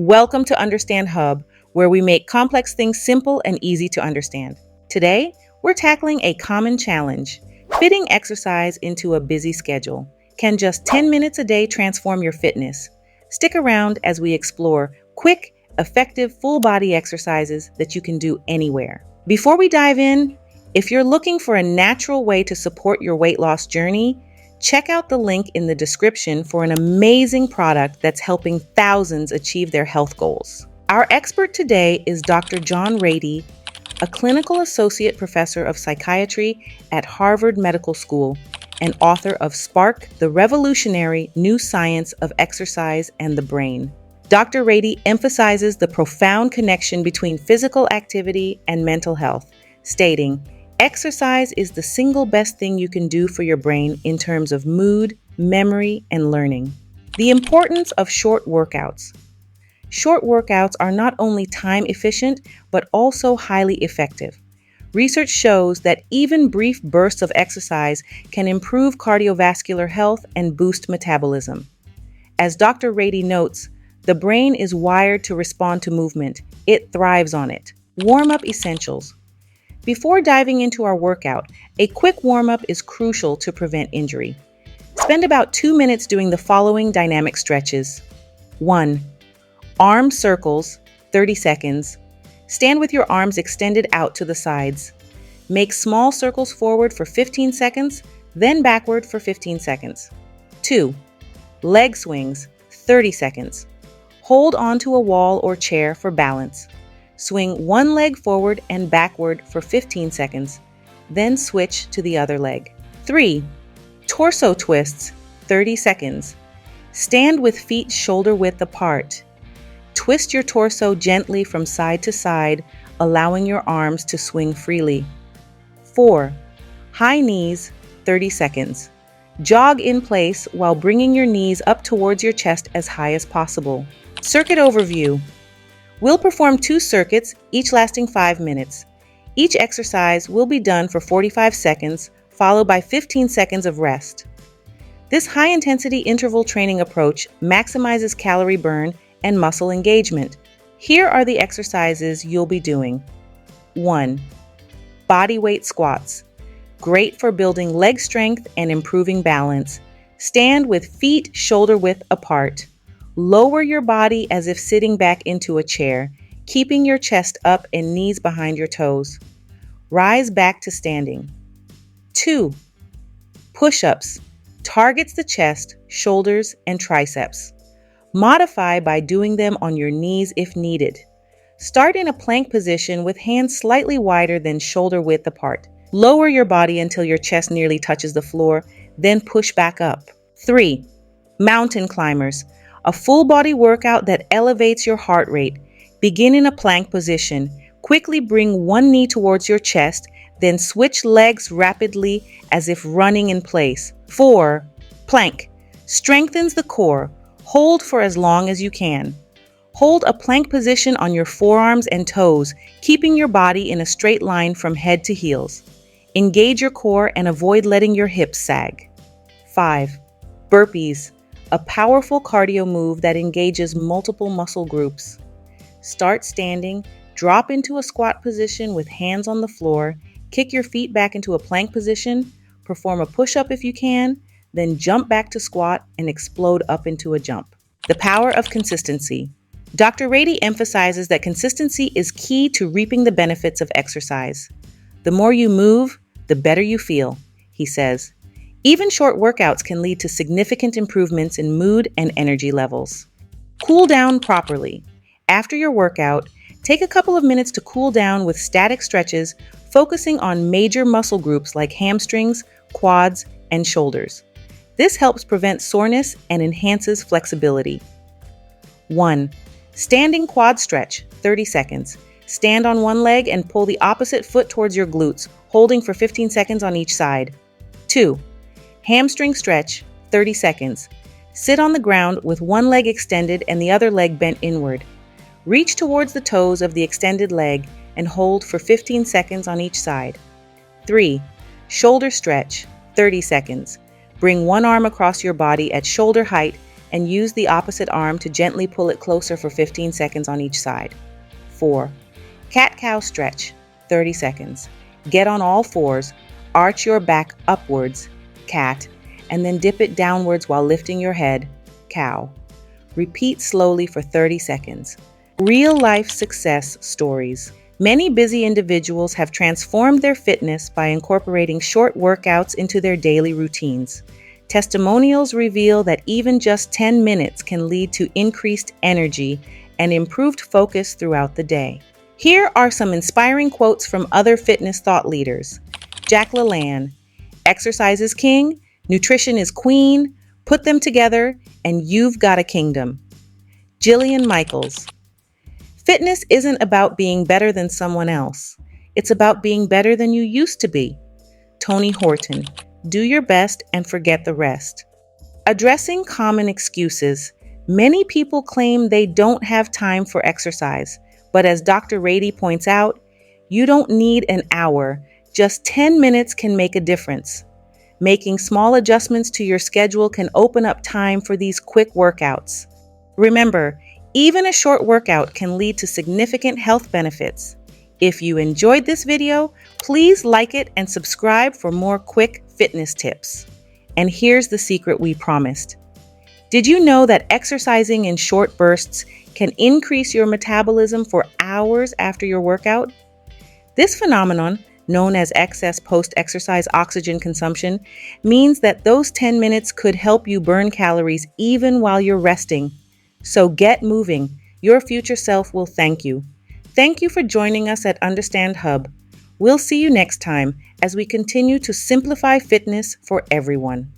Welcome to Understand Hub, where we make complex things simple and easy to understand. Today, we're tackling a common challenge: fitting exercise into a busy schedule. Can just 10 minutes a day transform your fitness? Stick around as we explore quick, effective, full body exercises that you can do anywhere. Before we dive in, if you're looking for a natural way to support your weight loss journey, check out the link in the description for an amazing product that's helping thousands achieve their health goals. Our expert today is Dr. John Ratey, a clinical associate professor of psychiatry at Harvard Medical School and author of Spark, the Revolutionary New Science of Exercise and the Brain. Dr. Ratey emphasizes the profound connection between physical activity and mental health, stating, "Exercise is the single best thing you can do for your brain in terms of mood, memory, and learning." The importance of short workouts. Short workouts are not only time efficient, but also highly effective. Research shows that even brief bursts of exercise can improve cardiovascular health and boost metabolism. As Dr. Ratey notes, the brain is wired to respond to movement. It thrives on it. Warm-up essentials. Before diving into our workout, a quick warm-up is crucial to prevent injury. Spend about 2 minutes doing the following dynamic stretches. 1. Arm circles, 30 seconds. Stand with your arms extended out to the sides. Make small circles forward for 15 seconds, then backward for 15 seconds. 2. Leg swings, 30 seconds. Hold onto a wall or chair for balance. Swing one leg forward and backward for 15 seconds, then switch to the other leg. 3. Torso twists, 30 seconds. Stand with feet shoulder width apart. Twist your torso gently from side to side, allowing your arms to swing freely. 4. High knees, 30 seconds. Jog in place while bringing your knees up towards your chest as high as possible. Circuit overview. We'll perform 2 circuits, each lasting 5 minutes. Each exercise will be done for 45 seconds, followed by 15 seconds of rest. This high-intensity interval training approach maximizes calorie burn and muscle engagement. Here are the exercises you'll be doing. 1. Body weight squats. Great for building leg strength and improving balance. Stand with feet shoulder width apart. Lower your body as if sitting back into a chair, keeping your chest up and knees behind your toes. Rise back to standing. 2. Push-ups. Targets the chest, shoulders, and triceps. Modify by doing them on your knees if needed. Start in a plank position with hands slightly wider than shoulder width apart. Lower your body until your chest nearly touches the floor, then push back up. 3. Mountain climbers. A full body workout that elevates your heart rate. Begin in a plank position. Quickly bring one knee towards your chest, then switch legs rapidly as if running in place. 4. Plank. Strengthens the core. Hold for as long as you can. Hold a plank position on your forearms and toes, keeping your body in a straight line from head to heels. Engage your core and avoid letting your hips sag. 5. Burpees. A powerful cardio move that engages multiple muscle groups. Start standing, drop into a squat position with hands on the floor, kick your feet back into a plank position, perform a push-up if you can, then jump back to squat and explode up into a jump. The power of consistency. Dr. Ratey emphasizes that consistency is key to reaping the benefits of exercise. The more you move, the better you feel, he says. Even short workouts can lead to significant improvements in mood and energy levels. Cool down properly. After your workout, take a couple of minutes to cool down with static stretches, focusing on major muscle groups like hamstrings, quads, and shoulders. This helps prevent soreness and enhances flexibility. 1. Standing quad stretch, 30 seconds. Stand on one leg and pull the opposite foot towards your glutes, holding for 15 seconds on each side. 2. Hamstring stretch, 30 seconds. Sit on the ground with one leg extended and the other leg bent inward. Reach towards the toes of the extended leg and hold for 15 seconds on each side. 3. Shoulder stretch, 30 seconds. Bring one arm across your body at shoulder height, and use the opposite arm to gently pull it closer for 15 seconds on each side. 4. Cat-cow stretch, 30 seconds. Get on all fours, arch your back upwards, cat, and then dip it downwards while lifting your head, cow. Repeat slowly for 30 seconds. Real-life success stories. Many busy individuals have transformed their fitness by incorporating short workouts into their daily routines. Testimonials reveal that even just 10 minutes can lead to increased energy and improved focus throughout the day. Here are some inspiring quotes from other fitness thought leaders. Jack LaLanne, exercise is king, nutrition is queen, put them together, and you've got a kingdom. Jillian Michaels, fitness isn't about being better than someone else. It's about being better than you used to be. Tony Horton, do your best and forget the rest. Addressing common excuses. Many people claim they don't have time for exercise, but as Dr. Ratey points out, you don't need an hour. Just 10 minutes can make a difference. Making small adjustments to your schedule can open up time for these quick workouts. Remember, even a short workout can lead to significant health benefits. If you enjoyed this video, please like it and subscribe for more quick fitness tips. And here's the secret we promised. Did you know that exercising in short bursts can increase your metabolism for hours after your workout? This phenomenon, known as excess post-exercise oxygen consumption, means that those 10 minutes could help you burn calories even while you're resting. So get moving. Your future self will thank you. Thank you for joining us at Understand Hub. We'll see you next time as we continue to simplify fitness for everyone.